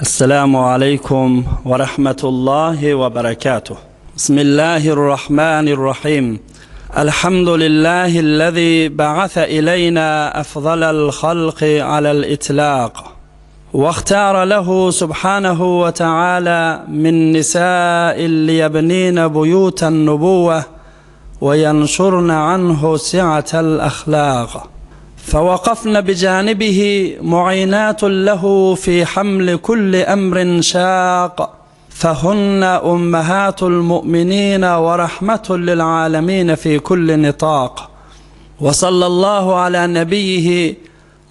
السلام عليكم ورحمة الله وبركاته. بسم الله الرحمن الرحيم. الحمد لله الذي بعث إلينا أفضل الخلق على الإطلاق، واختار له سبحانه وتعالى من نساء ليبنين بيوت النبوة وينشرن عنه سعة الأخلاق، فوقفن بجانبه معينات له في حمل كل أمر شاق، فهن أمهات المؤمنين ورحمة للعالمين في كل نطاق. وصلى الله على نبيه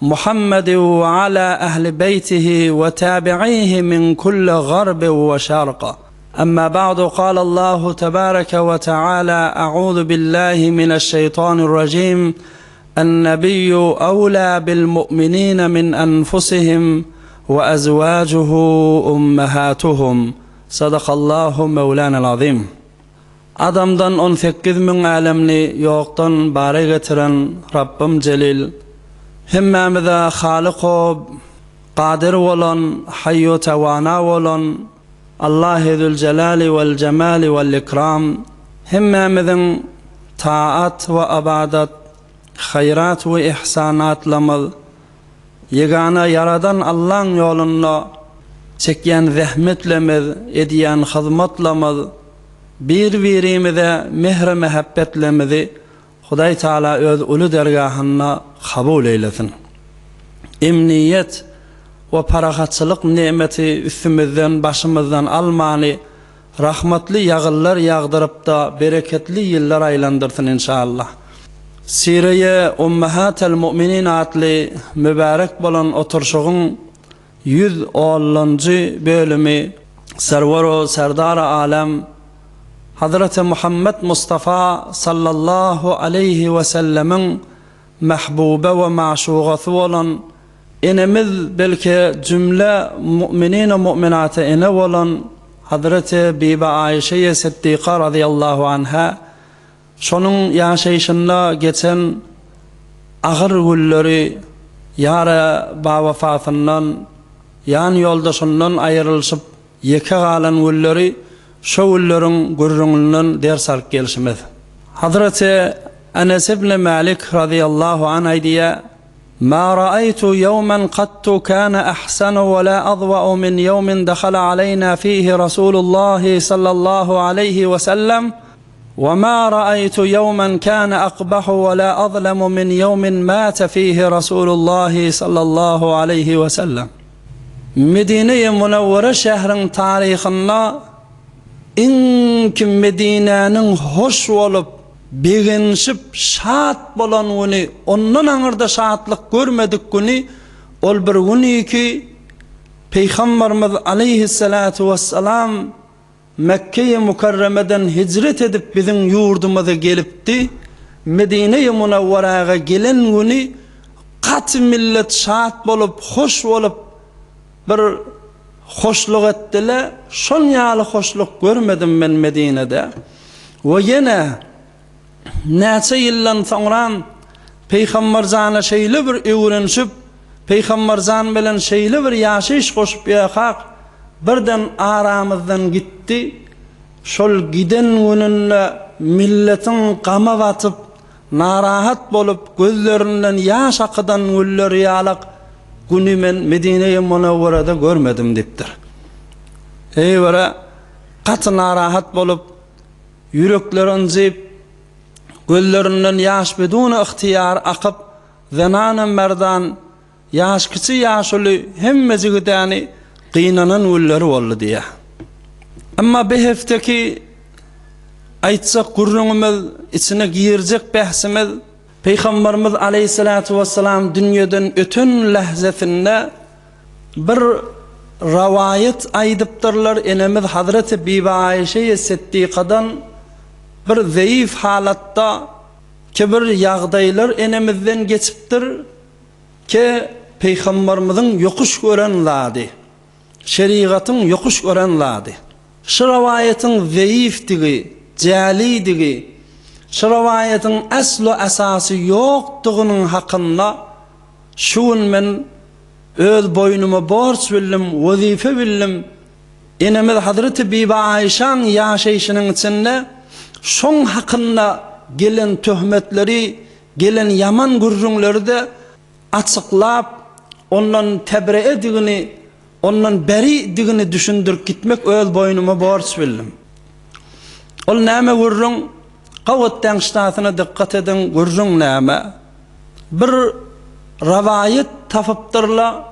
محمد وعلى أهل بيته وتابعيه من كل غرب وشرق. أما بعد، قال الله تبارك وتعالى: أعوذ بالله من الشيطان الرجيم. النبي أولى بالمؤمنين من أنفسهم وأزواجه أمهاتهم. صدق الله مولانا العظيم. Adamdan 18.000 alemni yoqdan bara getiren Rabbim Celil, hemmemize Halık Kadir olan, hayyu tevana olan Allah-u Zülcelali vel Cemali vel İkram, hemmemizin taat ve abadat, hayrat ve ihsanatlamız, yegana yaradan Allah'ın yolunda çekyen zahmetlemiz, ediyen hizmetlamız, birbirimize mehr mehabbetlemizi Huday Teala öz ulu dergahına kabul eylesin. Emniyet ve parahatçılık nimeti üstümüzden, başımızdan almani, rahmetli yağıllar yağdırıp da bereketli yıllar aylandırsın inşallah. Sireye Ummahatel Mu'minin adlı mübarek bolan oturuşun 110. bölümü Server-o Serdar-ı Alem Hazreti Muhammed Mustafa sallallahu aleyhi ve sellemin mahbube ve maşuğası olan, enemiz belki cümle müminin ve müminatı ene olan Hazreti Bibi Ayşe Siddiqa radıyallahu anha, şonun yaşayışında geçen ağır günleri, yara bavefatından, yan yoldaşından ayrılışıp yeke kalan günleri, şu günlerin gurrunundan ders alıp gelişimiz. Hazreti Enes ibn Malik radıyallahu anh diye: "Ma ra'aytu yawman qattu kana ahsanu ve la adwa'u min yawmin dakhala alayna fihi Rasulullah sallallahu aleyhi ve sellem. وما رأيت يوما كان أقبح ولا أظلم من يوم مات فيه رسول الله صلى الله عليه وسلم." Medine-i Münevvere şehrin tarihinde inki Medine'nin hoş olup, beginşip, şahat bolan günü, ondan anırda şahatlık görmedik günü, ol bir günü ki Peygamberimiz aleyhissalatu vesselam Mekke-i Mukarreme'den hicret edip bizim yurdumuza gelipti. Medine-i Münevvere'ye gelen günü kat millet şahat bolup, hoş olup bir hoşluk ettiler. Şon yalı hoşluk görmedim ben Medine'de. Ve yine neçe yıldan sonra Peygamber zana şeyli bir öğrenşip, Peygamber zan bilen şeyli bir yaşayış koşup yakak, birden aramızdan gitti. Şol giden gününde milletin qama batıp, narahat bolup, gözlerinden yaş akıdan gülleri yalak günü men Medine-i Münevvere'de görmedim diptir. Eyvara katı narahat bolup, yüreklerin zip, gözlerinden yaş bedunu ihtiyar akıp, zenanen merdan, yaş kıçı yaşlı hemmezi gidani qiynanan gülleri oldu diye. Ama bir hefteki aytsak gurrunumuz, içine giyirecek bahsimiz, Peygamberimiz aleyhissalatu vesselam dünyadan ötün lahzetinde bir rivayet aydıptırlar. Enemiz Hazreti Bibi Ayşe Siddiqa'dan bir zayıf halatta ki bir yağdaylar enemizden geçiptir ki Peygamberimizin yokuş görenladi, şeriatın yokuş görenladi. Şu rivayetin zayıftigi, cəlidigi, şu rivayetin aslı asası yoktuğunun hakkında şuun men öz boynuma borç bildim, vazife bildim. Enemiz Hazreti Bibi Ayşan yaşayışının içinde şon hakkında gelen töhmetleri, gelen yaman gurrunları da açıklap, ondan tebre edigini, ondan beri digini düşündürüp gitmek öz boynuma borç bildim. Ol näme gurrun? Qawatdan ştatına dikkat edin, gurrun näme? Bir ravayet tapıptırla,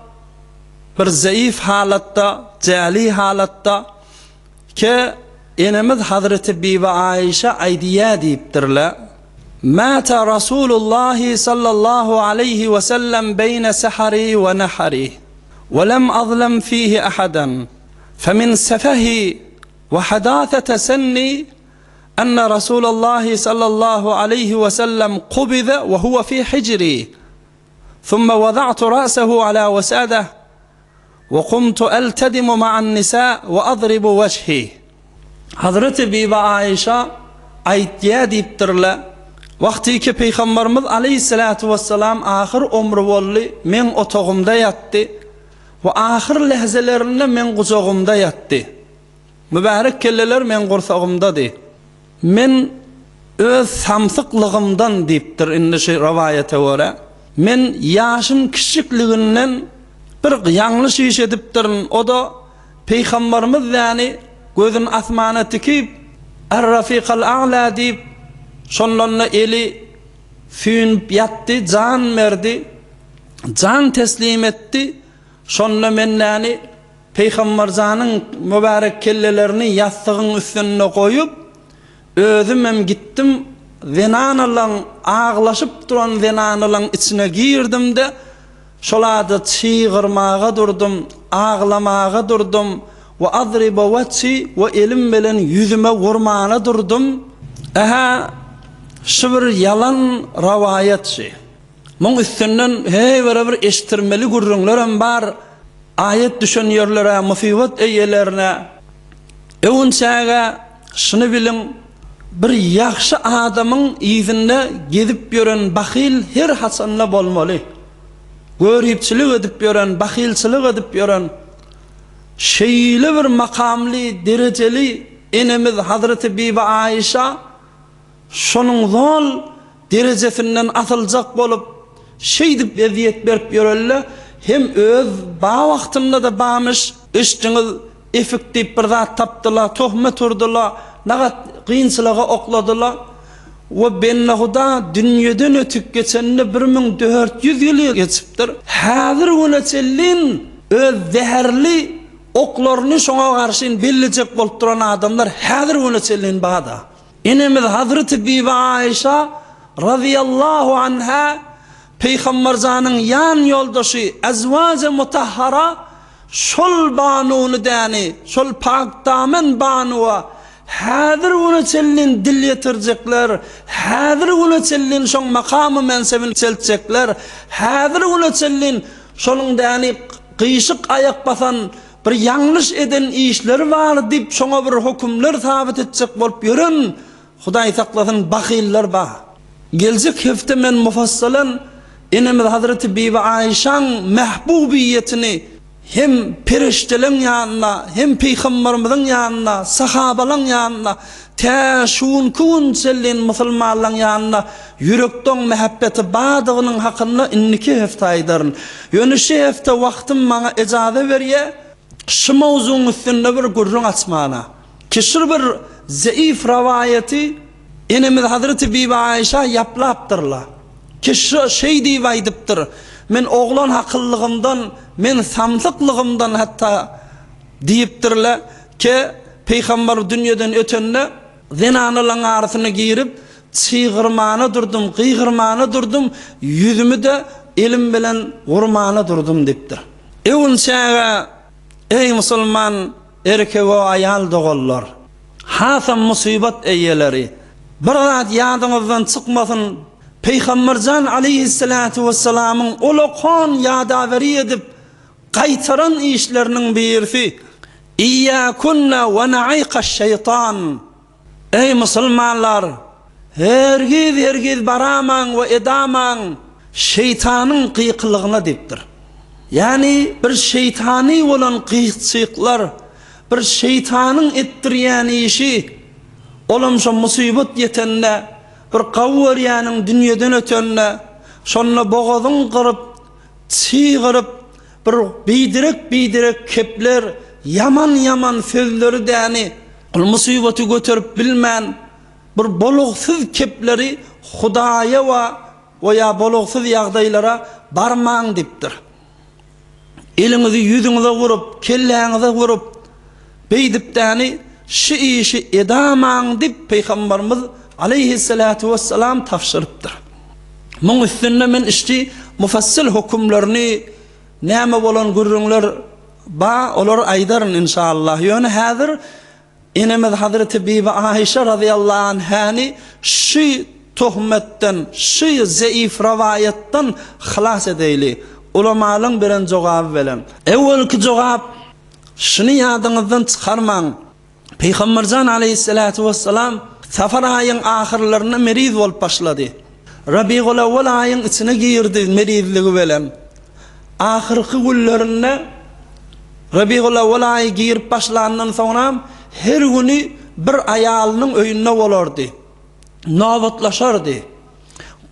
bir zayıf halatta, cali halatta ki enemiz Hazreti Bibi Ayşe aydiya deyiptirle. Mata Rasulullah sallallahu aleyhi ve sellem beyne sehari ve nehari ve lem azlem fihi ahadan femin sefahi ve hadâthete senni enne Rasulullah sallallahu aleyhi ve sellem kubize ve huve fi hicri ثم وضعت رأسه على وسادة وقمت ألتدم مع النساء وأضرب وجهي. Hazreti Bibi Ayşe aytya deyiptirle. Vaqti ki Peygamberimiz aleyhissalatu vesselam ahir ömrü bolli, men otogumda yattı ve ahir lehzelerinde men qucağımda yattı. Mübarek kelleler men qursağımdadı. Men öz samsıqlığımdan deyiptir indi şey rivayete göre. Men yaşım kiçikliginden bir yanlış iş ediptirin. O da Peygamberimiz yani gözün asmana tikip Er-Rafiqal A'la deyip şonlarına eli füyün yattı, can verdi, can teslim etti. Şonla men yani Peygamberzanın mübarek kellelerini yastığın üstüne koyup özüm hem gittim. Zenanalan ağlaşıp duran zenanalan içine girdim de şolada çığırmağa durdum, ağlamağa durdum ve adriba veci ve elim bilen yüzüme vurmana durdum. Şu bir yalan ravayetçi. Bunun üstünden hey beraber eştirmeli gurrunlarım var. Ayet düşünüyorlara, musibet eyyelerine. Evunçağa şunu bilin. Bir yaxşı adamın izinde gezip gören bakil her hasanla bolmalı. Görüpçilik edip gören, bakilçilik edip gören, şeyli bir makamli, dereceli enemiz Hazreti Bibi Ayşe şonun zol derecesinden atılacak bolup şey dip eziyet berip görelle hem öz bağ vaktında da bağmış işçiniz efektif bir zat taptılar, tohmet urdular, nagat qiyinçılığa okladılar ve bennahuda dünyadan ötüp geçenini 1400 yıl geçiptir. Hazır ulaşellin öz zehirli oklarını şoňa karşın bellecek bolup duran adamlar hazır ulaşellin bağda. Enemiz Hazreti Bibi Ayşe radıyallahu anha Peygamberzanın yan yoldaşı azvac-ı mutahhara şol banunu dani, şol pak damen banuwa hazır ulaşellin dil yetirecekler, hazır ulaşellin şoň makamı mensebini çeltecekler, hazır ulaşellin şolun dani qıyşık ayak basan bir yanlış eden işler var dip şoňa bir hükümler sabit etjek bolup ýören Hudaý saklasyn bakiller ba. Geljek hefte men mufassalan enemiz Hazreti Bibi Ayşa'n mahbubiyetini hem periştelerin yanına, hem Peygamberimizin yanına, sahabaların yanına, teşun kun sellin musulmanların yanına, yürekten mehabbeti bağdığının hakkında inniki hefte aydarın. Yönüşü hefte vaktim bana icazı veriye, şu mevzunun üstünde bir gurrun açmana. Kişir bir zayıf ravayeti, enemiz Hazreti Bibi Ayşe yaplaptırla. Kişi şey deyip men oğlan hakıllığımdan, men samsıklığımdan hatta deyiptirle ki Peygamber dünyadan ötende zenanalan arasına girip çığırmana durdum, qıygırmana durdum, yüzümü de elim bilen vurmana durdum deyiptir. Evunçağa ey musulman erkek ve ayal doğullar, hasam musibet eyyeleri bir zat yadınızdan çıkmasın. Peygambercan aleyhissalatu vesselam'ın olokon yadaveri edip qaytaran işlerinin birisi İyyâkunna ve na'iqaş şeytan. Ey musulmanlar, hergiz baraman ve edaman şeytanın qıyıqlığına deyiptir. Yani bir şeytani olan kıyıkçılıklar, bir şeytanın ettirýän işi, olamşa musibet yetende, bir qawwariyanın dünýeden ötenne, şonna boğazın qırıp, çiğirip, bir bidirek kepler, yaman sözleri däni, musibeti götürüp bilmän, bir boluksuz kepleri Hudaya ve ya boluksuz ýagdaýlara barmaň dipdir. Elinizi yüzüňize vurup, kelläňize vurup, beýdipdäni şu işi edamaň dip Peygamberimiz aleyhissalatu vesselam tafsirypdyr. Muň üstünde men işi mufassil hukumlaryny näme bolan gürrüňler ba olar aýdaryn inşallah. Ýöne häzir enemiz Hazreti Bibi Aişe radıyallahu anhani şu tuhmetten, şu zayıf rivayetden halas edeyli. Ulamalyň bilen jogap beren. Ewelki jogap şunu ýadyňyzdan çykarmaň. Peygamberjan aleyhissalatu vesselam safar aýyň ahirlerine meriz bolup başlady. Rabiul awwal aýyň içine girdi merizligi bilen. Ahirki günlerinde Rabiul awwal aýy girip başlandan soňra her güni bir aýalynyň öýünde bolardy. Nawatlaşardy.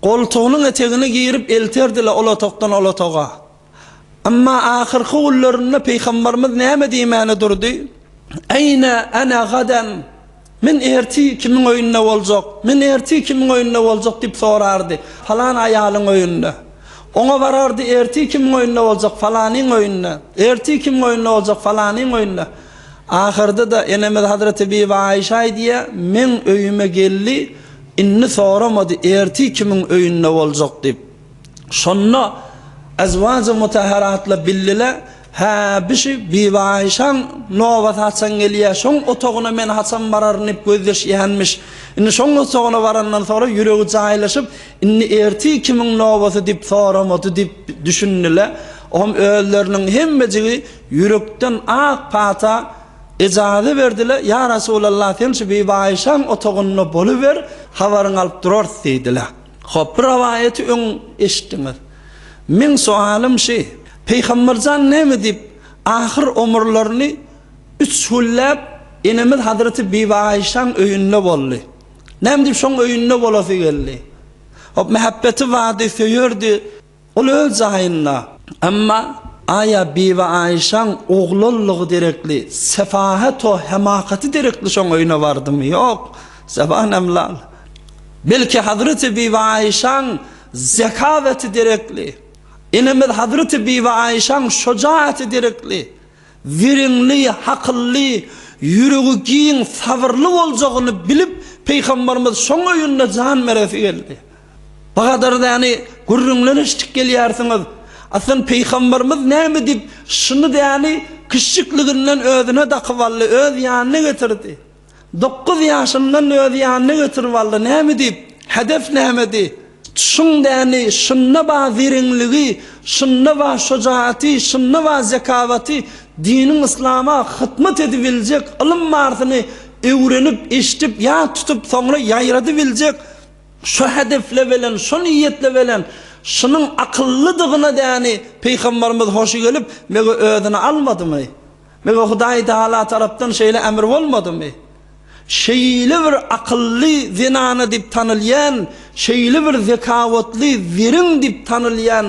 Koltuğunun eteğini giyirip elterdiler olatoktan olatoğa. Amma ahirki günlerinde Peygamberimiz näme diýmäni durdy? Ayna ana gadan? Men erti kimin öýünde boljak? Men erti kimin öýünde boljak dip sorardy. Falan aýalyň öýünde. Oňa barardy erti kimin öýünde boljak? Falanyň öýünde. Erti kimin öýünde boljak? Falanyň öýünde. Ahirde da enemiz Hazreti Bibi Aişe diýe men öýüme geldi. İnni soramadı erti kimin öýünde boljak dip. Şonna azwaj-ı mutahharatla billile ha bişi Bibi Aişeň nowat haçan gelýär. Şoň otogyna men haçan bararyn dip gözleşýänmiş. Inni şoň otogyna barandan sonra ýüregi jaýlaşyp inni erti kimin nowaty dip soramady dip düşündiler. Om öýleriniň hemmejigi ýürekden ak pata icazı verdiler. Ya Resulallah sen şu Bibi Aişeň otogyny boluver, habaryň alyp durar diýdiler. Hop, bir rivayeti öň eşitdiňiz. Men sualym şu, Peygamberjan näme dip ahir ömürlerini 3 hullap enemiz Hazreti Bibi Aişeň öýünde boldy. Näme dip şoň öýünde bolasy geldi. Hop, muhabbeti wady söýerdi. Ol öz jaýynda. Amma aya Bibi Aişeň oğlulluğu derekli, sefahet o hemakaty derekli şoň öýüne bardymy? Ýok, subhanallah. Belki Hazreti Bibi Aişeň zekaveti derekli. Enemiz Hazreti Bibi Aişeň şojaati derekli. Virinli, hakylly, ýüregi giň, sabırly boljagyny bilip Peygamberimiz şoň öýünde jan beresi geldi. Bagdar ýani gürrüňler iştik gelýärsiňiz. Aslında Peygamberimiz näme dip şunu ýani kişikliginden özüne dakyvally, öz ýanyna getirdi. 9 ýaşyndan öz ýanyna getirwaldy. Näme dip? Hedef nämedi? Şun ýani şunna ba virinligi, şunna ba şojaati, şunna ba zekawaty dinin İslam'a hytmat edibiljek ilim martyny öwrenip, eşitip, ýa tutup soňra ýaýrady biljek şu hedefle bilen, şu niýetle bilen şunun akıllıdygyna däni Peygamberimiz hoşy gelip mege öýüne almadymy? Mege Hudaý Taala tarapdan şeýle emir bolmadymy? Şeýle bir akylly zinany dip tanylýan, şeýle bir zekawatly wirin dip tanylýan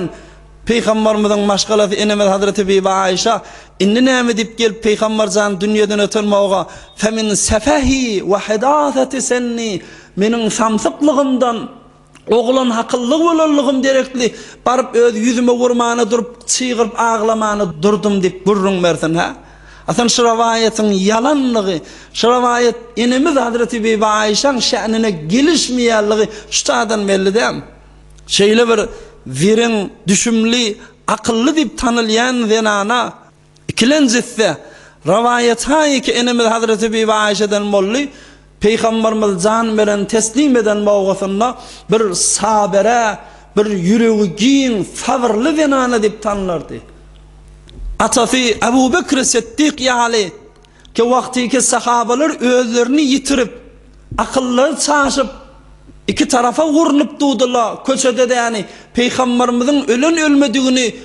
Peygamberimiziň maşgalasy enemiz Hazreti Bibi Aişe inni näme dip gelip Peygamberjan dünýeden ötürmäge femin sefahi we hidathati senni meniň samsyklygymdan oğlan hakyllyk bolanlygym derekli barıp öz yüzüme vurmany durup çygyryp ağlamany durdum dip gurrun bersin ha. Asan şu rivayetin yalanlığı, şu rivayet enemiz Hazreti Bibi Aişeň şä'nine gelişmeýänligi şutadan belli-de. Şeýle bir wirin, düşümli, akylly dip tanylýan zenana ikilenjisi rivayet haýky enemiz Hazreti Bibi Aişe'den bolly. Peygamberimiz jan beren teslim eden mawgasynda bir sabere, bir ýüregi giň, sabırly zenana dip tanlardy. Atafy Abu Bekr Siddiq ýaly ki wagtyky sahabalar özlerini ýitirip, akylları çaşyp, iki tarafa urunup dudular. Köçede de yani Peygamberimizin ölen ölmedigini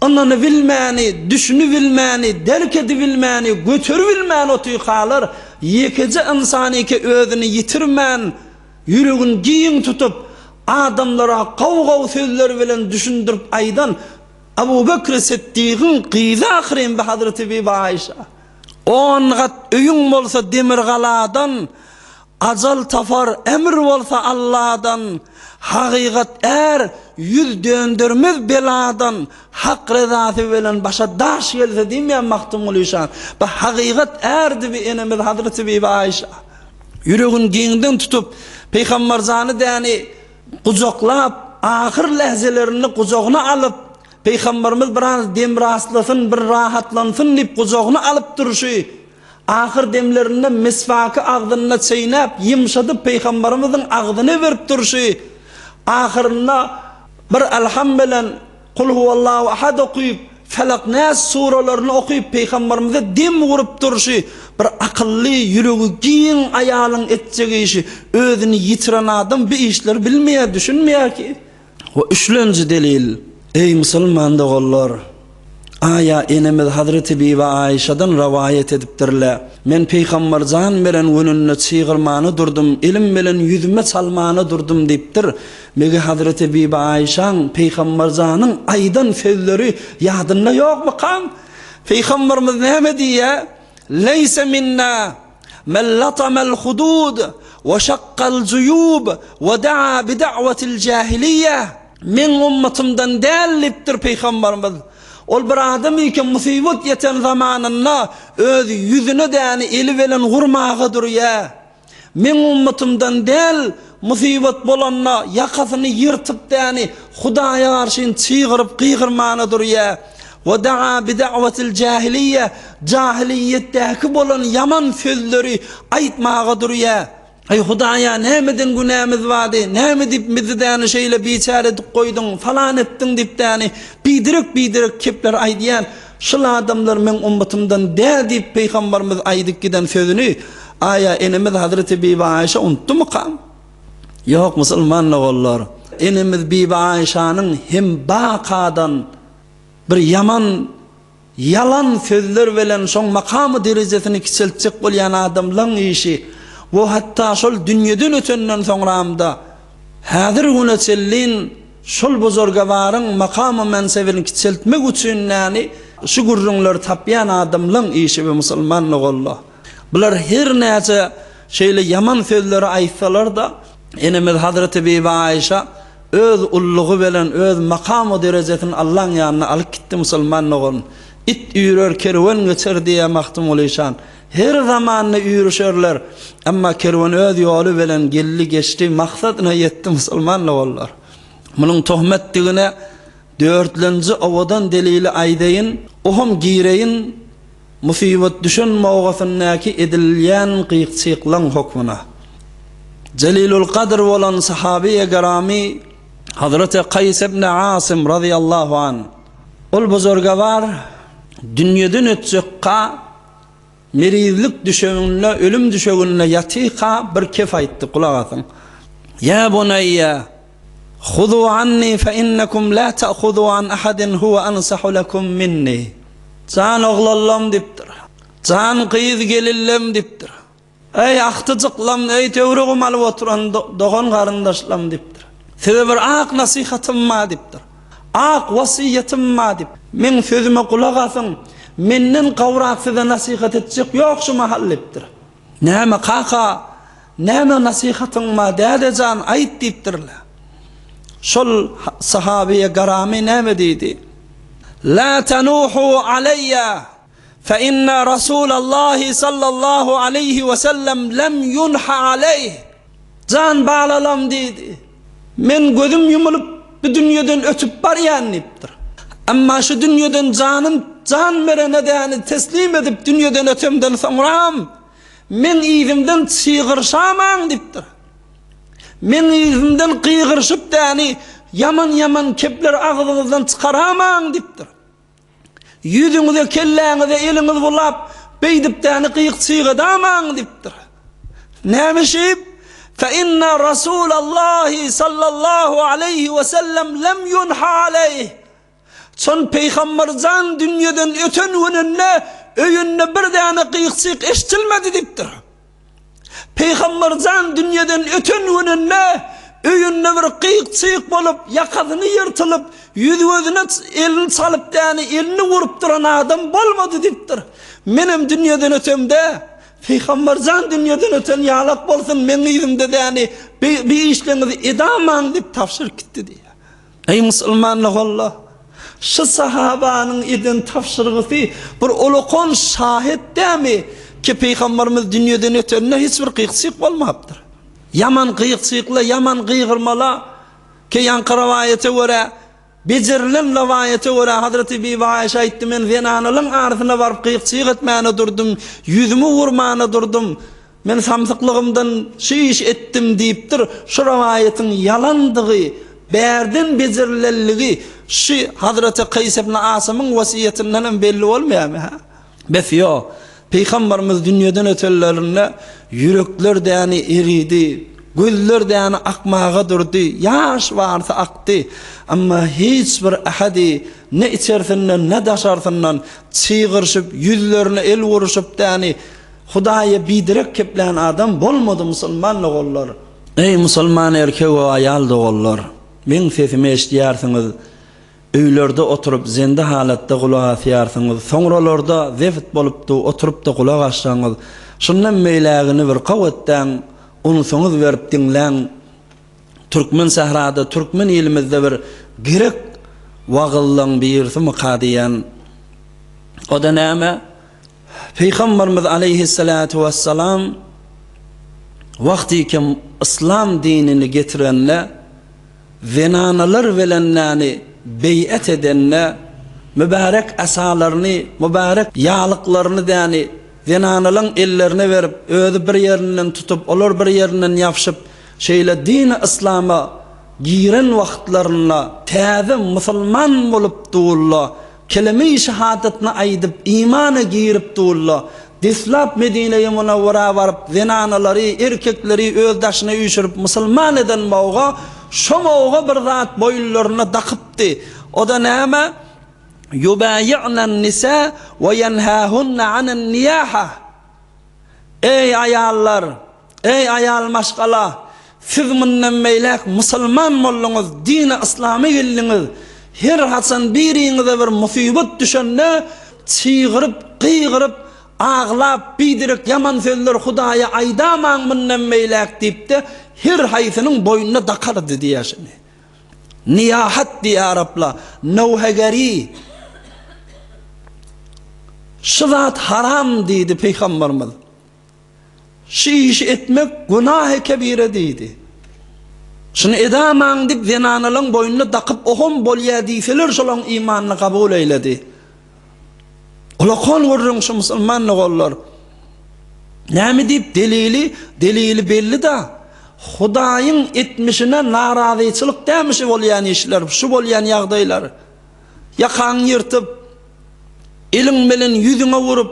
Ananı bilmeni, düşünü bilmeni, derk edi bilmeni, götür bilmeni otuy kalır. Yekece insanike özünü yitirmen, yüreğin giyin tutup, adamlara kav sözler bilen düşündürüp aydan, Abu Bekr Siddiq'in kıydı ahirin be Hazreti Bibi Ayşe. On gat öyün bolsa demir galadan, acal tafar emir bolsa Allah'dan, hakikat yüz döndürmez beladan, hak rezası bilen başa daş gelse demeyen Mahtum Uluşan. Bu hakikat erdi bir enemiz Hazreti Bibi Ayşe. Yüreğin giyinden tutup Peygamber zanı deni kucaklap, ahir lehzelerini kucağına alıp, Peygamberimiz biraz demraslasın, bir rahatlansın deyip kucağına alıp duruşu. Ahir demlerinde misvakı ağzına çeynep, yumşadıp Peygamberimizin ağzını verip duruşu. Ahirinde bir elhamdülillah kul huvallahu ahad okuyup, Felak Nas suralarını okuyup Peygamberimize dem vurup duruşu. Bir akıllı, yüreği giyin ayalın edeceği işi, özünü yitiren adam bir işler bilmeye, düşünmeye ki. O üçüncü delil. Ey Müslüman doğullar, aya enemiz Hazreti Bibi Ayşe'den rivayet edipdirler. Men Peygamber zan bilen önünde çığırmanı durdum, ilim bilen yüzüme çalmanı durdum deyipdir. Mege Hazreti Bibi Ayşe'nin Peygamber zanın aydan sözleri yadında yok mu kan? Peygamberimiz ne diye? Leyse minna men latamel hudud ve şakkal cuyub ve da'a bi da'vetil cahiliye. Men ummatımdan değerliptir Peygamberimiz. Ol bir adam iken musibet yeten zamanında öz yüzünü deni eli veren vurmağıdır ya. Men ummatımdan değil musibet bolanna yakasını yırtıp deni Hudaya karşın çığırıp kıygırmanıdır ya. Ve da'a bi da'vetil cahiliye, cahiliyetteki bolan yaman sözleri aytmağıdır ya. Ay Hudaya nemeden günahımız vardı, nemedip bizden şeyle biçaredik koydun, falan ettin deyip deni, bidirek kepler aydiyen, şıl adamlar men ummatımdan değil deyip Peygamberimiz aydık giden sözünü, aya enemiz Hazreti Bibi Ayşe unuttu mu kam? Yok Müslümanlar oğullar. Enemiz Bibi Ayşe'nin hem bakadan bir yaman, yalan sözler veren son makamı derecesini kiseltecek olayan adamların işi, bu hatta şol dünyadan ötenden sonramda hazır güneçellin şol buzurgavarın makamı mensebini kiseltmek üçün yani şu gurrunlar tapyan adamların işi ve Müslümanlık Allah. Bunlar her nece şeyle yaman sözleri aytsalar da enemiz Hazreti Bibi Ayşe öz ulluğu bilen öz makamı derecesini Allah'ın yanına alıp gitti Müslümanlık olun. İt yürür kervan geçer diye Mahtum Uluşan. Her zamanını yürüşürler. Ama kervan öz yolu bilen gelli geçti, maksadına yetti Müslümanlar olurlar. Bunun tohmettiğine 4. ovadan delili aydayin, ohum gireyin, musibet düşün mağazındaki edilyen kıyıkçıklan hukmuna. Celilul Kadr olan sahabiye garami Hazreti Kays ibn Asim radıyallahu anh. Ol buzurga var, dünyadan ötecekka, merizlik düşeğinle, ölüm düşeğinle yatıqa bir kef aytti kulağatın. Ya bunayya, khudu anni fe innekum la ta'khudu an ahadin huve ansahu lekum minni. Can oğlallam diptir. Can kıyız gelillem diptir. Ey ahtıcıklam, ey tevruğum alıp oturan doğan karındaşlam diptir. Size bir ak nasihatim ma diptir. Ak vasiyetim ma dip. Men sözüme kulak asın. Menden kavrak size nasihat edecek yok şu mahalliptir. Neme kaka, neme nasihatin ma dedecan ayit diptirle. Şol sahabiye garami neme dedi? La tenuhu aleyya fe inna Resulallah sallallahu aleyhi ve sellem lem yunha aleyh. Can bağlalam dedi. Men gözüm yumulup bu dünyadan ötüp baryaniptir. Ama şu dünyadan can verene de teslim edip dünyadan ötemden sonram men izimden çığırşamam diptir. Men izimden kıygırşıp da yaman kepler ağzınızdan çıkaramam diptir. Yüzünüze, kellenize, eliniz bulap beydip de kıyık çığıdamam diptir. Neymişim? فَإِنَّ رَسُولَ اللّٰهِ sallallahu aleyhi ve sellem lem yunha aleyh. Son peygambercan dünyadan öten önüne öyünne bir tane kıyıksık eşitilmedi diptir. Peygambercan dünyadan öten önüne öyünne bir kıyıksık bolup yakadını yırtılıp yüzüne elini salıp yani elini vurup duran adam bolmadı diptir. Benim dünyadan ötemde Peygambercan dünyadan öten yalak bolsun men ýüzümde yani bir işlerinizi edaman dip tafsir gitti diye. Ey musulmanlar Allah, şu sahabanın idin tafsirgisi bir ulukon şahit demi ki Peygamberimiz dünyadan ötenine hiçbir kıyıksık bolmaptır. Yaman kıyıksıkla, yaman kıyırmala ki yankı rivayete göre becerilen rivayete göre Hazreti Bibi Ayşe aytdy, men zenanalın arasına barıp kıyıksık etmäne durdum, yüzümü vurmana durdum, men samsyklygymdan şu iş ettim diýipdir. Şu rivayetin yalandygy, bärden becerilenligi şu Hazreti Qays ibn Asymyň wasiyetinden belli bolmaýarmy ha? Bes yo, Peygamberimiz dünyadan ötellerine yürekler yani eridi, gözler yani akmağa durdu, yaş varsa aktı. Ama hiçbir ahadi ne içerisinden ne daşarısından çiğırışıp, yüzlerine el vuruşup yani Hudaya bidirek keplen adam bolmadı musulmanlık ollar. Ey musulman erkek ve ayal da ollar. Men sesimi eşdiyarsınız. Öylerde oturup zende halatta kulak asyarsınız. Sonralarda zefit bolupdu oturup da kulak açsanız. Şundan meylagini bir kavvetden unusunuz verip dinlen. Türkmen sahrada, Türkmen ilimizde bir gerek vagıllan birisi mukadiyen. O da näme? Peygamberimiz aleyhissalatu vesselam vakti ki İslam dinini getirenle zenanalar velenlerini beyat edenle mübarek asalarını, mübarek yağlıklarını yani zenanaların ellerine verip özü bir yerinden tutup olur bir yerinden yapışıp şeyle dini İslam'a giren vaktlarına taze musulman olup doğulla kelime-i şehadetine aydıp imana girip doğulla Dislap Medine-i Munawwara varıp zenanaları, erkekleri özdaşına uyuşurup musulman eden mavga şu mavga bir zat boyunlarına takıptı. O da näme? Yubayi'nan nisa ve yenhahunna anen niyaha. Ey ayallar, ey ayal maşgala, siz münden meylek musulman mollunuz, dini İslam'a gelliniz. Her hasan birinize bir musibet düşenne çiğirip, kıygırıp, ağlap, bidirip, yaman sözler Hudaya aydaman münden meylek deyip de her haysının boynuna dakardı diye şimdi. Niyahat diye Arapla, nevhegari. Şu zat haram deydi Peygamberimiz. Şu işi etmek günah-ı kebire deydi. Şunu edaman deyip zenanalın boynuna takıp ohum bolya deyseler şolun imanını kabul eyledi. Ola kon vurrun şu musulmanlık ollar. Näme deyip delili belli da Hudaýyň etmişine narazyçylyk dämişi bolýan işler, şu bolýan ýagdaýlar. Ýakan ýyrtyp, elin bilen ýüzüňe vurup,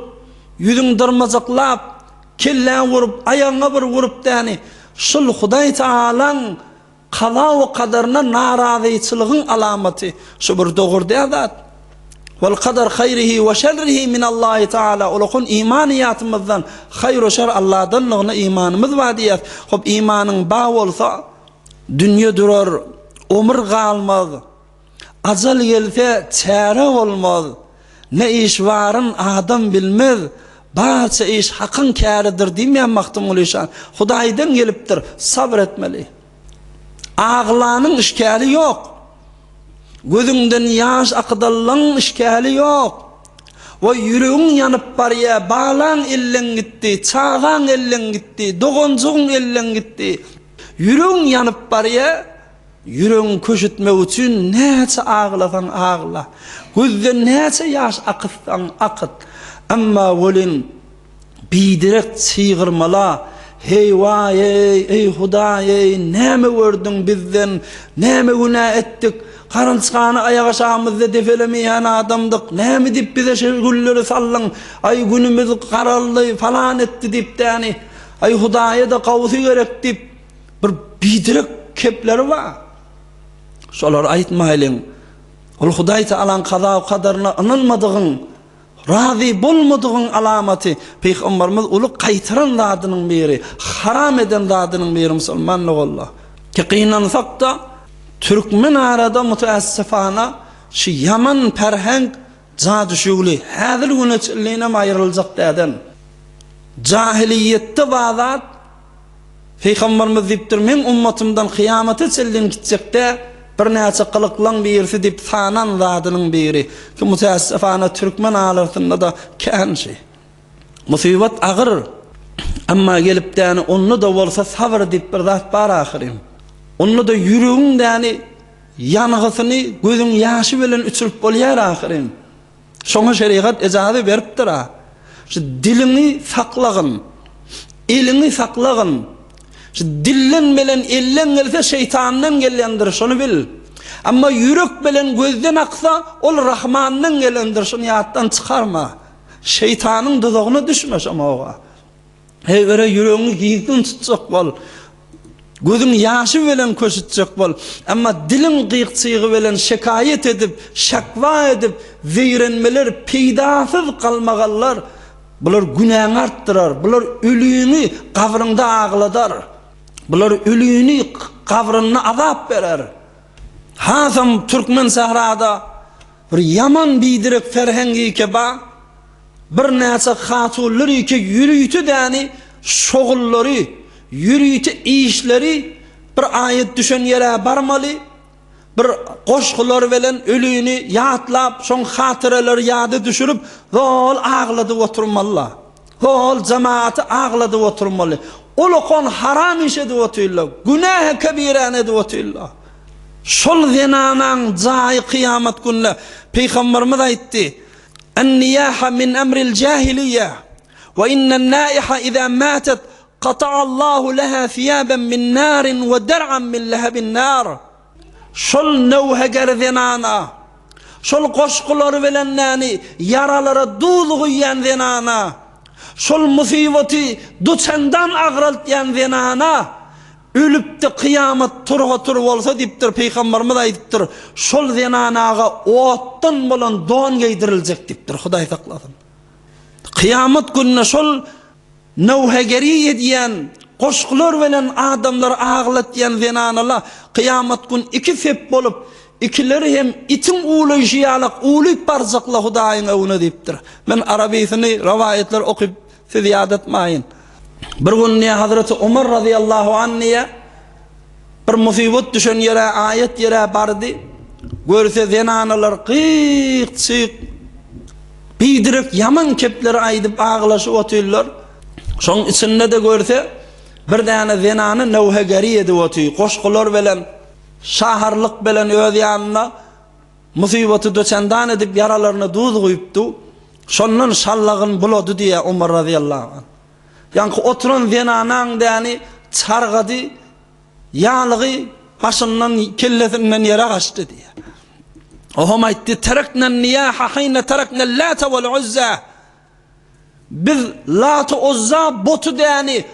ýüzüň dyrmajaklap, kelle vurup, aýaňa bir vurup däni. Şol Hudaý Taalaň qada we qadarına narazyçylygyň alamaty. Şu bir dogurdy zat. Wal qadar hayrihi ve şerrihi min Allah Taala. Ulukun imaniyatımızdan hayru şer Allah'dan lığına imanımız var diyet. Hop imanın bağ olsa dünya durar, ömür kalmaz. Azal gelse çare olmaz. Ne iş varın adam bilmez. Bazı iş hakkın kâridir demeyen maktum oluşan. Hudaýdan gelipdir, sabretmeli. Ağlanın işkali yok. Gözünden yaş akıdallan işkali yok. Ve yüreğin yanıp barya, bağlan ellen gitti, çağan ellen gitti, doğuncuğun ellen gitti. Yüreğin yanıp barya, yüreğin köşütme için neyse ağlasan ağla. Gözden neyse yaş akıtsan akıt. Ama volin bidirek çiğirmala, hey vay ey Hudaý ey näme gördün bizden, näme günah ettik. Karınçkanı ayağa şahımızda defelemeyen adamdık. Näme dip bize şergülleri sallan. Ay günümüz karaldı falan etti dip yani. Ay Hudaýa da kavsi gerek dip. Bir bidirek kepleri var. Şolar aytmayın. Ol Hudaý Taalaň kaza we kadaryna inanmadygyň, razy bolmadygyň alamatı Peýgamberimiz uly gaýtaran zadynyň biri, haram eden zadynyň biri musulmanlyk Allah. Ki qynansak da Türkmen arada mutaassifana şu yaman perheng za düşügli häzir günetçiliğine aýryljak däden. Jahiliyette bazat Peýgamberimiz diýipdir, men ummatymdan kıyamata çelden gitjekde bir näçe qılıqlan birisi dip sanan zadynyň biri. Ki mutaassifana Türkmen alatynda da känşi. Musibat agyr. Amma gelipdäni onu da bolsa sabr dip bir zat bar ahirim. Onu da ýüregiň däni yanğysyny gözüň ýaşy bilen üçürip bolýar ahirim. Şoňa şeriat ejazy beripdir ha. Şu dilini saklagyn, elini saklagyn. Şu dillen bilen ellen gelse şeytandan gelendir, şonu bil. Amma yürek bilen gözden aksa ol Rahmandan gelendir, şonu ýatdan çykarma. Şeytanyň dozagyna düşme şoňa. Hewere yüregiňi giýikden tutjak bol. Gözüň ýaşy bilen köşütjek bol. Amma dilin gıyıkçygy bilen şikayet edip, şakwa edip, zeyrenmeler peýdasyz kalmagallar. Bular günäň artdyrar. Bular ölüýüni gabrynda agladar. Bular ölüýüni gabryna azap berer. Hazam Türkmen sahrada bir yaman bidirek ferhengi keba, bir näçe hatullar iki yürüýti däni şogullary, yürüýti işleri bir ayet düşen ýere barmaly, bir goşgular bilen ölüýüni ýatlap, şoň hatyralar ýady düşürüp, zol agladyp oturmaly. Zol jemaaty agladyp oturmaly. Olokon haram iş edip oturlar, günah kebirane edip oturlar. Şol zinanaň jaý kıyamet gününe Peýgamberimiz aýtdy: "En-niyaha min emril jahiliyye ve innen-naiha iza matat qata'a Allahu laha thiyaban min narin ve dar'an min lahabin nar." Şol nevheger zinana, şol goşgulary bilen näni yaralara dulguýan zinana, şol musibati duçandan agraltýan zinana, ölüpdi kıyamet turga bolsa dipdir Peýgamberimiz aýdypdyr. Şol zinanaga otdan bolan don geýdiriljek dipdir. Hudaý saklasyn. Kıyamet gününe şol nevhegeri edýän, goşgular bilen adamlar aglatýan zinanalar kıyamet gün iki sep bolup, ikileri hem itin ulaşýalyk, ulyp barjaklar Hudaýyň ewine dipdir. Men arabiýasyny rawayetler okup siz ýadatmaýyn. Bir günne Hazreti Umar radıyallahu anh'a bir musibet düşen yere, ayet yere bardy. Görse zenanalar qyq-çyq bidirek yaman kepleri aýdyp aglaşyp oturlar. Şoň içinde de görse bir däne zenany nevhegeri edip otur. Goşgular bilen, şaharlyk bilen öz ýanyna musibeti düşendan edip yaralaryny duz goýupdy. Şondan şallagyn bulady diýe Umar radıyallahu anh. Yani oturan zenanaň däni çargady, ýalygy başyndan kellesinden ýere gaçdy diýe. Oham aýtdy: "Tarakna niyaha hayna tarakna Lat wal Uzza." Biz Lat we Uzza botu däni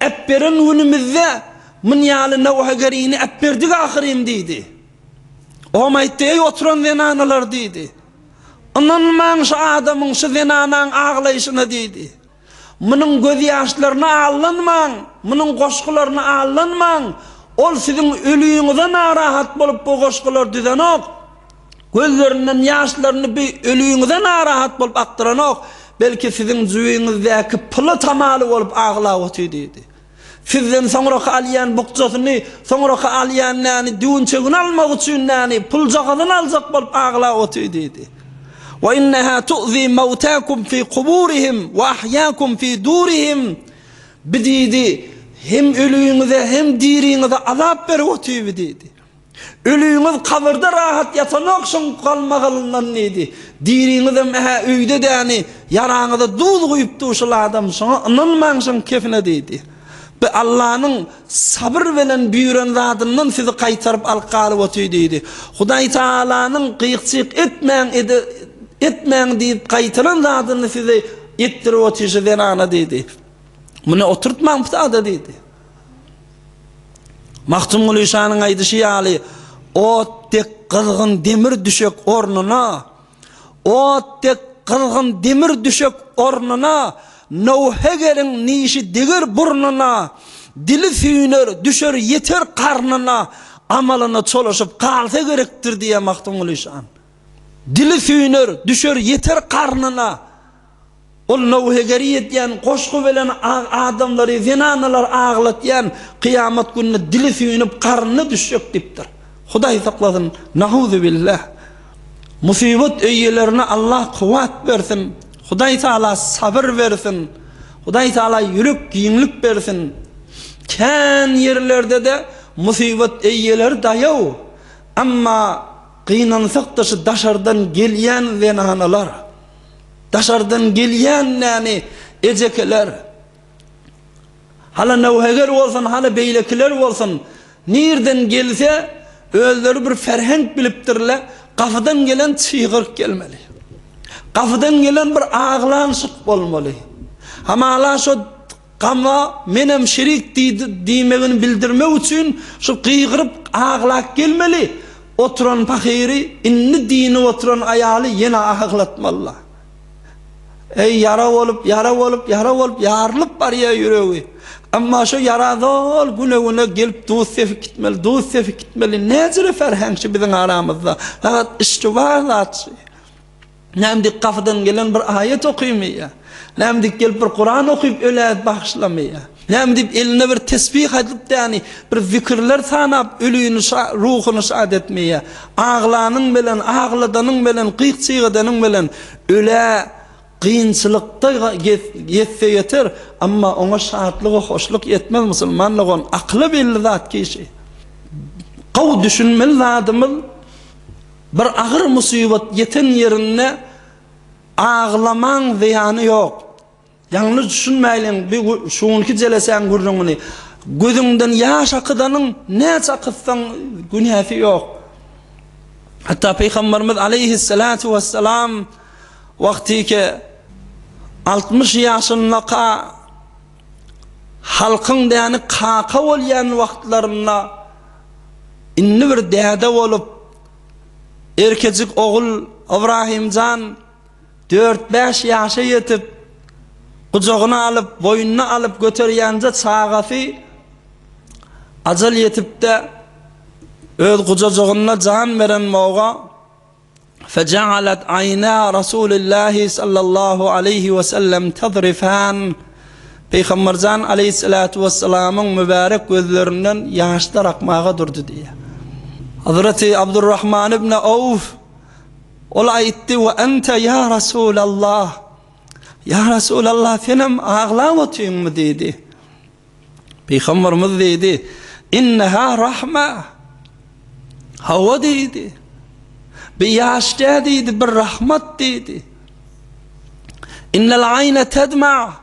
epperin günümizde min ýaly nevhegerini epperdik ahyrim diýdi. Oham aýtdy: "Ey oturan zenanalar" diýdi. "Inanmaň şu adamyň şu zenanaň aglaýyşyna" diýdi. "Munun göz ýaşlaryna allanmaň, munun goşgularyna allanmaň. Ol siziň ölüýüňize narahat bolup bu goşgular düzenok. Gözlerinden ýaşlaryny bir ölüýüňize narahat bolup aktyranok. Belki siziň jüýüňizdäki pula tamaly bolup aglap otyr" diýdi. "Sizden soňraki alýan bukjasyny, soňraki alýan näni düýünçegini almak üçin näni pul jagadan aljak bolup aglap otyr" diýdi. وَإِنَّهَا تُؤْذِي مَوْتَاكُمْ فِي قُبُورِهِمْ وَأَحْيَاكُمْ فِي دُورِهِمْ Bididi hem ölüýüňize hem diriňize azap berip otyr diýdi. Ölüýüňiz kabirde rahat ýatanok şoň kalmagalyndan diýdi. Diriňize mehe öýde däni yaraňyza duz goýupdy şol adam şoňa inanmaň şoň kefine diýdi. Be Allah'nın sabır bilen büyüren zadından sizi kaytarıp alqalıp otyr diýdi. Hudaý Taalanyň gıyıkçyk etmeň diýip kaytaran zadyny sizi etdirip otyryşydan ana diýdi. Muni oturtmaň da diýdi. Mahtum Gulüşanyň aýdyşy ýaly o tek kılgın demir düşek ornuna, o tek kılgın demir düşek ornuna, Nuh'egerin nişi digir burnuna, dili süyünür, düşer yeter karnına, amalına çolaşıp kalsa gerektir diye maktun oluşan. Dili süyünür, düşer yeter karnına, ol Nuh'egeri diyen, koşku veren adamları, zinanalar ağlatayan, kıyamet gününe dili süyünüp karnına düşecek diptir. Huday saklasın, nahuzu billah. Musibet eyyelerine Allah kuvvet versin. Huday Teala sabır versin. Huday Teala yürek giyinlik versin. Ken yerlerde de musibet eyyeler dayav. Amma kıynansak dışı daşardan gelyen zenanalar. Daşardan gelyen yani ecekeler. Hala Nuh'eger olsun, hala beylekiler olsun. Nereden gelse özleri bir ferhenk biliptirler. Kafadan gelen çığırık gelmeli. Kafadan gelen bir ağlanışık olmalı. Hamala şu kama menem şerik diymegini bildirmek için şu kıygırıp ağlak gelmeli. Oturan fakiri, inni dini oturan ayalı yine ağlatmalı. Ey yara olup, yarılıp var ya yüreği. Amma şu yaradol güne gelip do'st gitmeli. Necre ferhengçi bizim aramızda. Fakat işte var zatçı. Nemdik kafadan gelen bir ayet okuymuyor. Nemdik gelip bir Kur'an okuyup öyle bağışlamıyor. Nemdik eline bir tesbih edip yani bir zikirler sanap ölüyünü, ruhunu saat etmiyor. Ağlanın bilen, ağladanın bilen, kıyıkçıyıdanın bilen öyle kıyınçılıkta yetse yeter, ama ona şartlığı hoşluk yetmez Müslümanlığın aklı belli zat kişi. Qav düşünmeli zadımız bir ağır musibet yeten yerine ağlaman ziyanı yok. Yalnız düşünmeyin, bir şunki celesen gurrunu. Gözünden yaş akıdanın ne çakıtsan günahı yok. Hatta Peygamberimiz aleyhissalatu vesselam vakti ki 60 yaşınlaka halkın yani kaka olyan vaktlarına inni bir dede olup erkecik oğul İbrahimcan 4-5 yaşa yetip kucağına alıp boynuna alıp götürüyence çağası acil yetip de öz kucağına can veren moğa فجعلت عينا رسول الله صلى الله عليه وسلم تذرفان Peygambercan aleyhissalatu vesselam'ın mübarek gözlerinden yaşlar akmağa durdu diye. Hazreti Abdurrahman ibn Avf ola itti ve ente ya Resulallah, ya Resulallah senem ağlamatayım mı dedi. Peygamberimiz dedi inneha rahme, hava dedi. Bir yaşta dedi, bir rahmet dedi. İnnel ayne tedma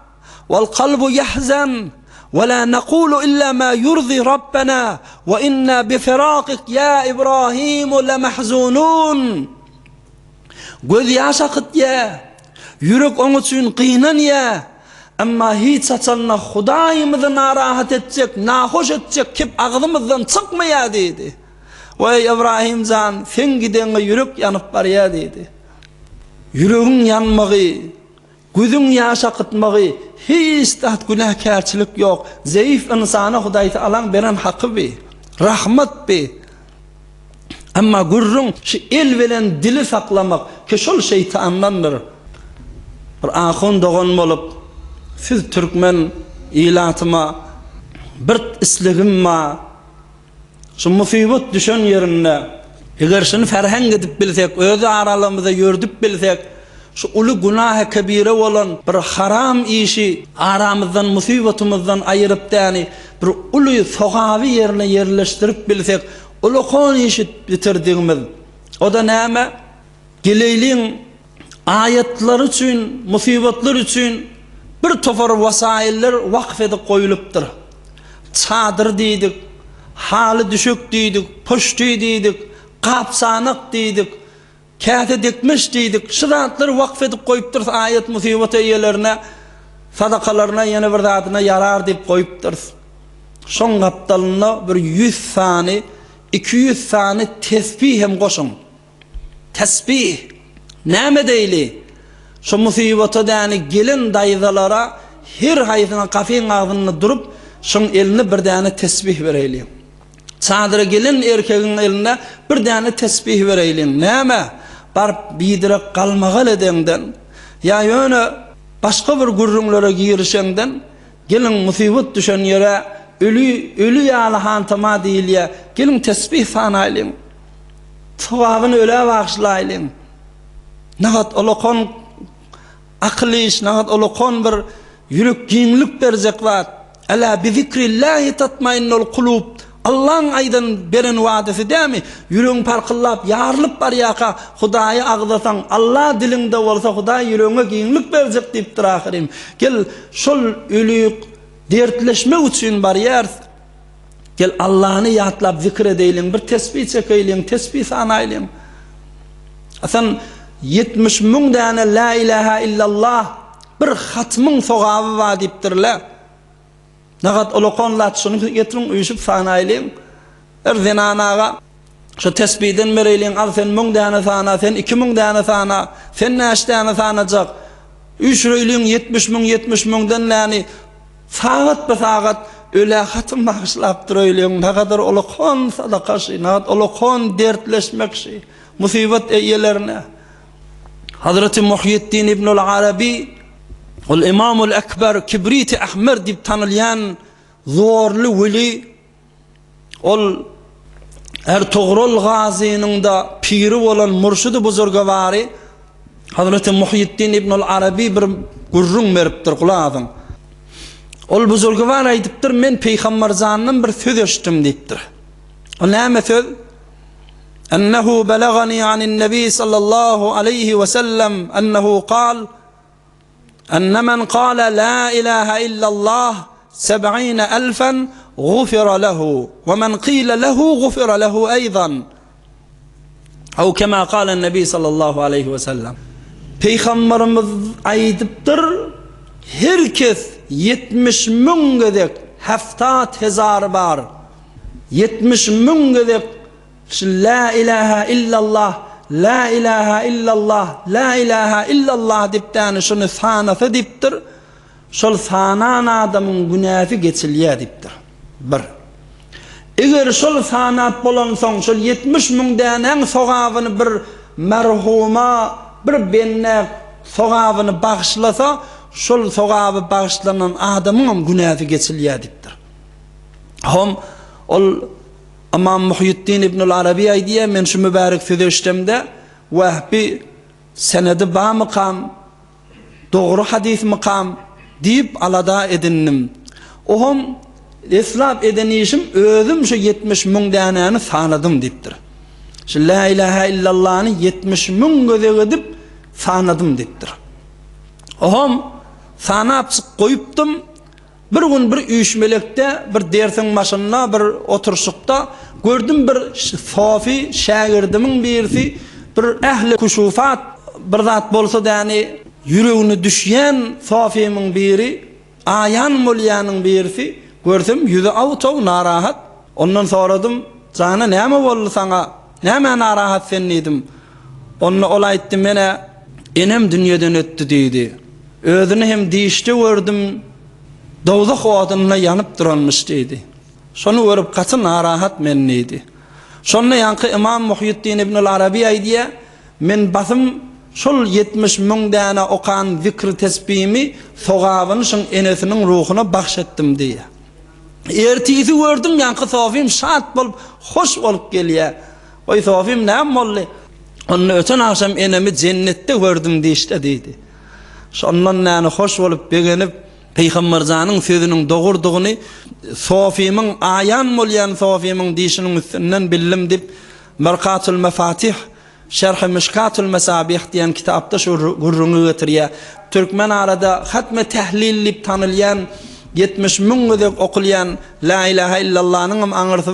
vel kalbu yahzan ve la nekulu illa ma yurzi Rabbena ve inna bifirakik ya İbrahim le mahzunun. Göz yaş akıt ya, yürek onun için kıynan ya, ama hiç açanla Hudayımızı narahat edecek, nahoş edecek, kip ağzımızdan çıkmaya dedi. Vay İbrahimcan sen gidene yürek yanıp var ya dedi. Yüreğin yanmağı, gözün yaş akıtmağı, hiç taht günahkarçılık yok. Zayıf insana Huday Teala'nın veren hakkı bi, rahmet bi. Ama gurrun şu el veren dili saklamak ki şol şeytandandır. Bir ahun doğan olup siz Türkmen ilatıma bir isligimma şu musibet düşen yerine eğer şunu ferheng edip bilsek, özü aralığımıza yördüp bilsek, şu ulu günah-ı kebire olan bir haram işi aramızdan, musibetimizden ayırıp yani bir ulu soğavi yerine yerleştirip bilsek, ulu konu işi bitirdiğimiz, o da neyme? Geleyliğin ayetler için, musibetler için bir tofar vasailler vakfedip koyuluptur. Çadır dedik, hali düşük dedik, poştu dedik, kapsanık dedik, kâte dikmiş dedik. Şıratları vakfedip koyuptur ayet musibet eyyelerine, sadakalarına, yeni bir zatına yarar deyip koyuptur. Son kaptalına bir 100 sani 200 tane tesbih hem koşun. Tesbih. Näme deyli? Şu musibata däni gelin dayzalara her hayfına kafin ağzını durup şun elini bir tane tesbih vereyli. Çadıra gelin erkeğin eline bir tane tesbih vereyli. Näme? Bar bidirek kalmagal edenden ya yöne başka bir gurrunlara girişenden gelin musibet düşen yere ölü yalahan tama değil ya gelin tesbih sanaylın tavabını öyle bağışlayın nahat olokon akliş nahat olokon bir yürük ginlik berzek var ala bi zikrillahi tatmainnul kulub Allah'ın aydan beren vaadesi değil mi? Yüreğin parkıllap, yarılıp bar yaka, Hudayı ağdasan, Allah dilinde olsa Huday yüreğine giyinlik verecek deyiptir ahirim. Gel, şol ölüyük, dertleşme için bar yer. Gel, Allah'ını yatlap zikir edeylin, bir tesbih çekeylin, tesbih sanaylin. Asan, 70 min tane la ilahe illallah, bir hatmın sogabı var deyiptirler. Nagat olokonlat şunu getirin uyuşup sanaylin. Zenanaga şu tesbihden vereylin al sen 1000 tane sana, sen 2000 tane sana, sen neç tane sanacak. 3 reylin 70 min'den yani saat be saat öyle hatım bağışlap duruylin. Ne kadar olokon sadakası, nagat olokon dertleşmekşi, musibet eyyelerine. Hazreti Muhyiddin İbnül Arabi ol İmamul Ekber Kibrit-i Ahmer dip tanılyan zorlu veli ol Ertuğrul Gazi'nin da piri olan murşidi buzurgavari Hazreti Muhyiddin İbnül Arabi bir gurrun meriptir kulağın ol buzurgavari aydıptır men Peygamber zanının bir söz eşittim deyiptir o näme söz ennehu belagani anin nebi sallallahu aleyhi ve sellem ennehu kal أن من قال لا إله إلا الله 70,000 غفر له ومن قيل له غفر له أيضا أو كما قال النبي صلى الله عليه وسلم Peygamberimiz aydıptır herkes 70 min gedek 70,000 bar 70 min gedek la ilahe illallah La ilahe illallah, la ilahe illallah diptani şunu sanası diptir. Şol sanan adamın günahı geçilýär diptir. Bir. Eger şol sanat bolansoň şol 70 min dänen sogabyny bir merhuma, bir benne sogabyny bagışlasa, şol sogaby bagışlanan adamyň günahı geçilýär diptir. Hom ol İmam Muhyiddin İbnül Arabi aydiye men şu mübarek söz eşitemde vahbi senedi ba mıkam doğru hadis mıkam deyip alada edindim. Ohum islap edenişim özüm şu 70 min dänäni sanadım deyipdir. Şu la ilahe illallah'ını 70 min göze edip sanadım deyipdir. Ohum sanap koyuptum. Bir gün bir üyüşmelekte bir dersin başına bir oturuşukta gördüm bir sofi şagirdimin birisi bir ehli kuşufat bir zat bolsa da yani yüreğine düşen sofimin biri ayan mulyanın birisi gördüm yüzü avto narahat ondan soradım sana näme boldy sana näme narahat sen dedim onu olaytdı mene enem dünyadan öttü dedi özünü hem diişte gördüm dozak odununa yanıp duranmış dedi. Şonu görüp katı narahat menniydi. Şonu yankı İmam Muhyiddin İbnül Arabi aydiye men basım şol 70 min däne okan zikri tesbihimi sogabyny şun enesinin ruhuna bahşettim diye. Ertisi gördüm yankı sofim şat bolup hoş bolup gelýär. Oy sofim näme boldy? Onu öten akşam enemi cennette gördüm diýişde dedi. Şondan näme hoş bolup begenip Peygamber zanın sözünün doğurduğunu sofimin ayan molyan sofimin dişinin üstünden bildim dip Merkatul Mefatih Şerh-i Mişkatul Mesabih diyen kitapta şu gurrunu getiriyor. Türkmen arada hatme tehlillip tanılyan 70 min gedek okulyan la ilahe illallah'nın anırtı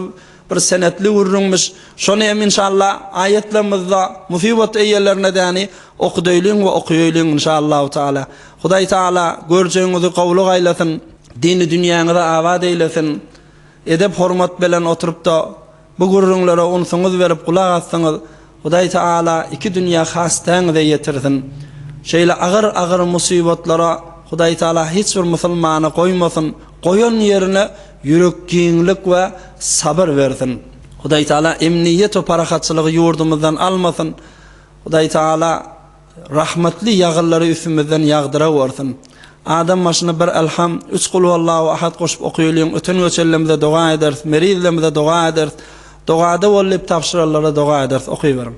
bir senetli gurrunmuş. Şonu hem inşallah ayetlerimizde musibet eyyerlerine dani okudaylın ve okuyaylın inşallah Teala. Huday Teala göreceğinizi kavlu gaylasın, dini dünyanıza avad eylesin, edep hormat bilen oturup da bu gurrunlara unsuňyz berip kulak atsaňyz, Hudaý Taala iki dünýä hastaňyzy ýetirsin. Şeýle agyr musibatlara Hudaý Taala hiç bir musulmana goýmasyn, goýan ýerine ýürek giňlik we sabr bersin. Hudaý Taala emniýet we parahatçylygy ýurdumyzdan almasyn. Hudaý Taala rahmetli ýagyllary üstümizden ýagdyra bersin. Adam maşyny bir elham, 3 kul vallahu ahad goşup okuýalyň, öten göçellemde dua ederiz, merizlemde dua ederiz. Duada bolyp tapşyralara dua ederiz, okuýberim.